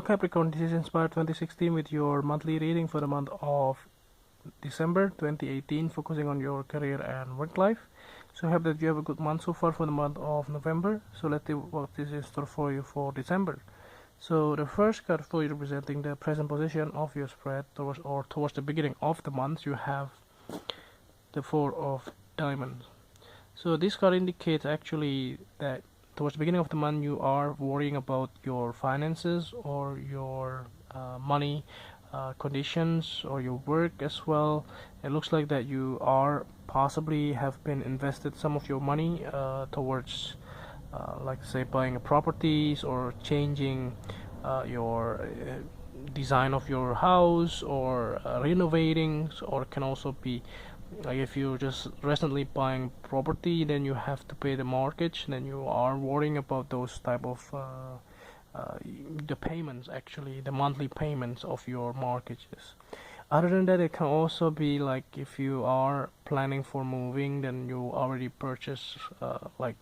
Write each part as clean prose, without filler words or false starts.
Capricorn, this is Inspired 2016 with your monthly reading for the month of December 2018, focusing on your career and work life. So I hope that you have a good month so far for the month of November. So let's see what is in store for you for December. So the first card for you representing the present position of your spread towards the beginning of the month, you have the Four of Diamonds. So this card indicates actually that towards the beginning of the month you are worrying about your finances or your money conditions or your work as well. It looks like that you are possibly have been invested some of your money towards like say buying properties or changing your design of your house or renovating, or it can also be like if you're just recently buying property, then you have to pay the mortgage, then you are worrying about those type of the payments, actually the monthly payments of your mortgages. Other than that, it can also be like if you are planning for moving, then you already purchase like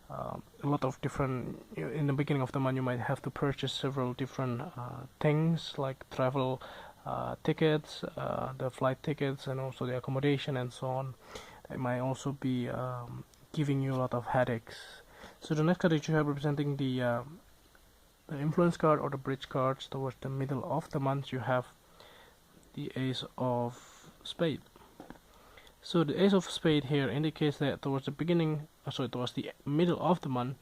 a lot of different, in the beginning of the month you might have to purchase several different things like travel tickets, the flight tickets, and also the accommodation and so on. It might also be giving you a lot of headaches. So the next card that you have representing the influence card or the bridge cards towards the middle of the month, you have the Ace of Spades. So the Ace of Spades here indicates that towards the beginning, towards the middle of the month,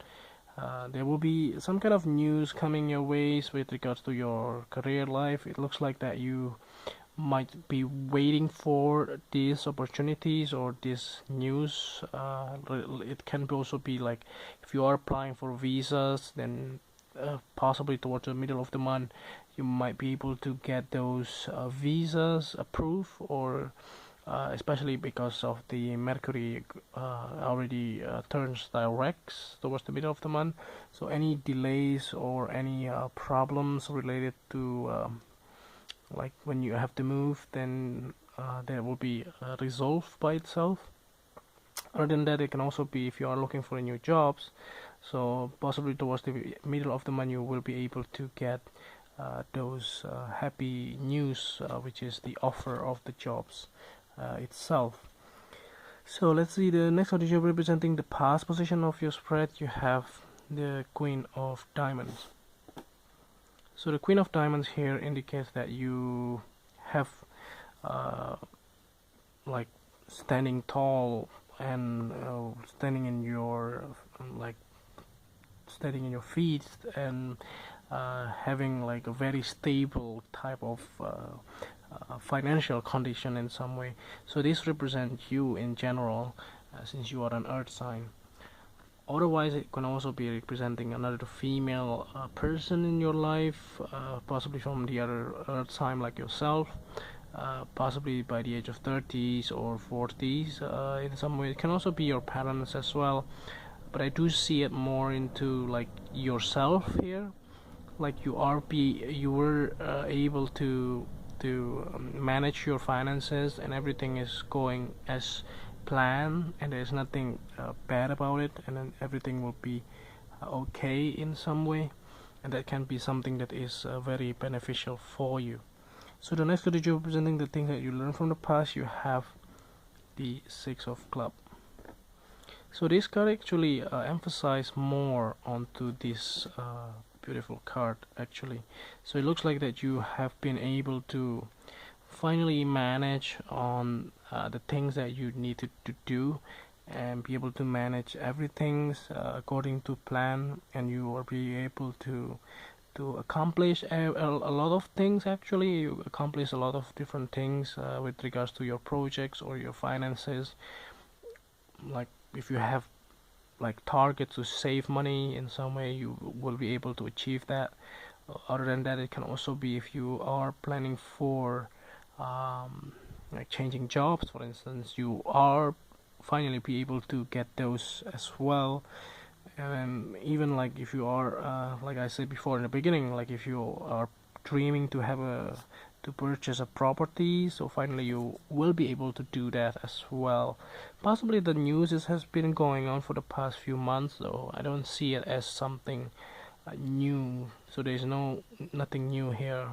there will be some kind of news coming your ways with regards to your career life. It looks like that you might be waiting for these opportunities or this news. It can also be like if you are applying for visas, then possibly towards the middle of the month you might be able to get those visas approved, or especially because of the Mercury already turns direct towards the middle of the month. So any delays or any problems related to like when you have to move, then that will be resolved by itself. Other than that, it can also be if you are looking for new jobs, so possibly towards the middle of the month you will be able to get those happy news, which is the offer of the jobs itself. So let's see the next one. Is representing the past position of your spread. You have the Queen of Diamonds. So the Queen of Diamonds here indicates that you have like standing tall and standing in your standing in your feet and having like a very stable type of financial condition in some way. So this represents you in general, since you are an earth sign. Otherwise, it can also be representing another female person in your life, possibly from the other earth sign like yourself, possibly by the age of 30s or 40s in some way. It can also be your parents as well, but I do see it more into like yourself here, like you were able to manage your finances and everything is going as planned, and there's nothing bad about it, and then everything will be okay in some way, and that can be something that is very beneficial for you. So the next card that you're representing the things that you learned from the past, you have the Six of Clubs. So this card actually emphasizes more onto this beautiful card actually. So it looks like that you have been able to finally manage on the things that you needed to do and be able to manage everything according to plan, and you will be able to accomplish a lot of things. Actually, you accomplish a lot of different things with regards to your projects or your finances. Like if you have like targets to save money in some way, you will be able to achieve that. Other than that, it can also be if you are planning for like changing jobs, for instance, you are finally be able to get those as well. And even like if you are like I said before in the beginning, like if you are dreaming to have to purchase a property, so finally you will be able to do that as well. Possibly the news has been going on for the past few months, though I don't see it as something new. So there's nothing new here.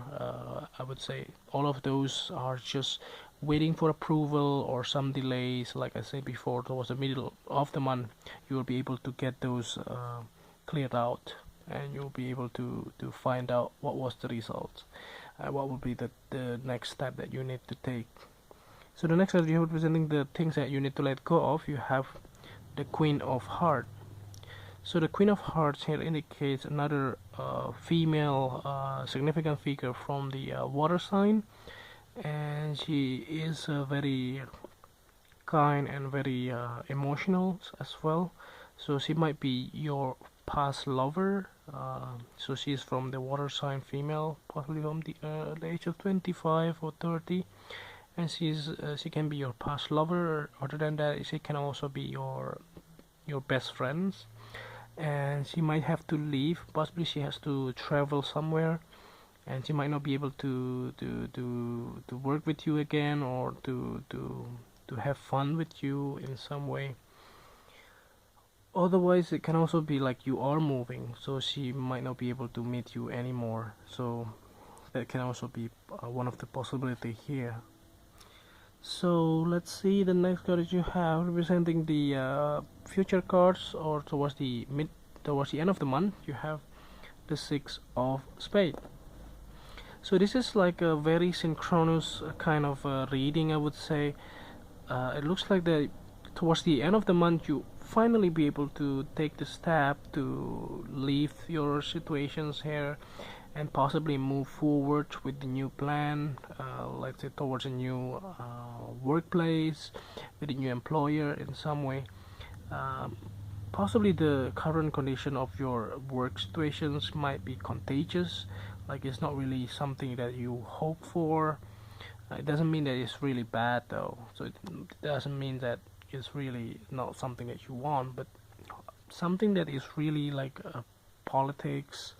I would say all of those are just waiting for approval or some delays. Like I said before, towards the middle of the month you will be able to get those cleared out, and you'll be able to find out what was the result, what will be the next step that you need to take. So the next card you have representing the things that you need to let go of. You have the Queen of Hearts. So the Queen of Hearts here indicates another female significant figure from the water sign, and she is very kind and very emotional as well. So she might be your past lover. So she's from the water sign female, possibly from the age of 25 or 30, and she can be your past lover. Other than that, she can also be your best friends, and she might have to leave. Possibly she has to travel somewhere, and she might not be able to work with you again, or to have fun with you in some way. Otherwise, it can also be like you are moving, so she might not be able to meet you anymore. So that can also be one of the possibility here. So let's see the next card that you have representing the future cards, or towards the end of the month. You have the Six of Spades. So this is like a very synchronous kind of reading, I would say. It looks like that towards the end of the month you finally be able to take the step to leave your situations here and possibly move forward with the new plan, let's say towards a new workplace, with a new employer in some way. Possibly the current condition of your work situations might be contagious, like it's not really something that you hope for. It doesn't mean that it's really bad though, so it doesn't mean that it's really not something that you want, but something that is really like politics,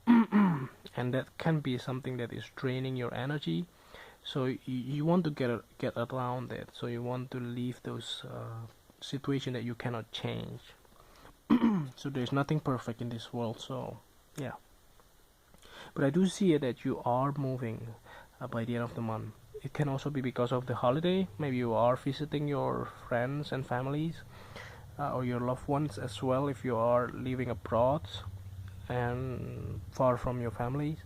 and that can be something that is draining your energy. So you want to get around it. So you want to leave those situations that you cannot change. So there's nothing perfect in this world. So yeah, but I do see it that you are moving by the end of the month. It can also be because of the holiday. Maybe you are visiting your friends and families, or your loved ones as well, if you are living abroad and far from your families.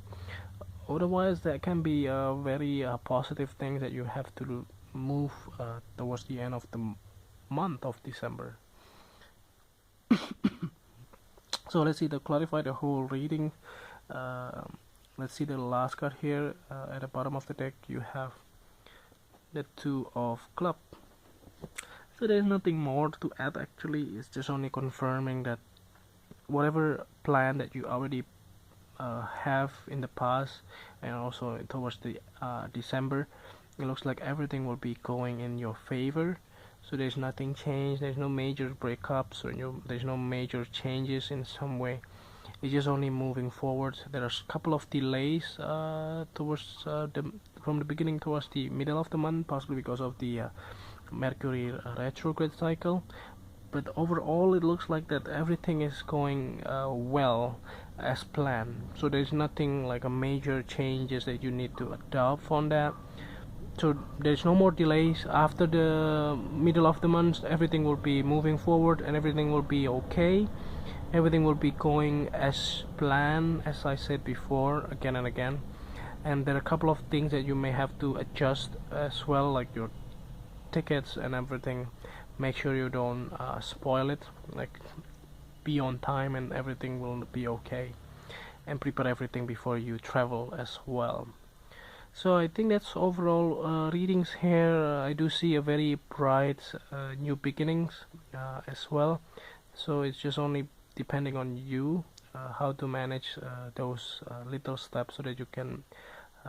Otherwise, that can be a very positive thing that you have to move towards the end of the month of December. So let's see to clarify the whole reading. Let's see the last card here. At the bottom of the deck you have the Two of Clubs. So there's nothing more to add actually. It's just only confirming that whatever plan that you already have in the past, and also towards the December, it looks like everything will be going in your favor. So there's nothing changed, there's no major breakups, or there's no major changes in some way. It's just only moving forward. There are a couple of delays towards from the beginning towards the middle of the month, possibly because of the Mercury retrograde cycle. But overall it looks like that everything is going well as planned. So there's nothing like a major changes that you need to adopt on that. So there's no more delays. After the middle of the month everything will be moving forward and everything will be okay. Everything will be going as planned, as I said before, again and again. And there are a couple of things that you may have to adjust as well, like your tickets and everything. Make sure you don't spoil it, like be on time and everything will be okay, and prepare everything before you travel as well. So I think that's overall readings here. I do see a very bright new beginnings as well. So it's just only depending on you how to manage those little steps so that you can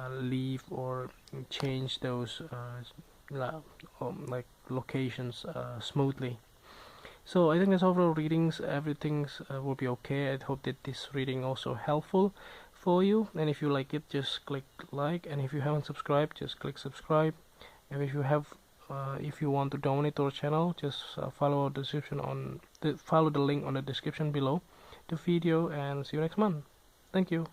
leave or change those like locations smoothly. So I think that's overall readings. Everything's will be okay. I hope that this reading also helpful for you, and if you like it, just click like, and if you haven't subscribed, just click subscribe. And if you want to donate to our channel, just follow the link on the description below. the video and see you next month. Thank you.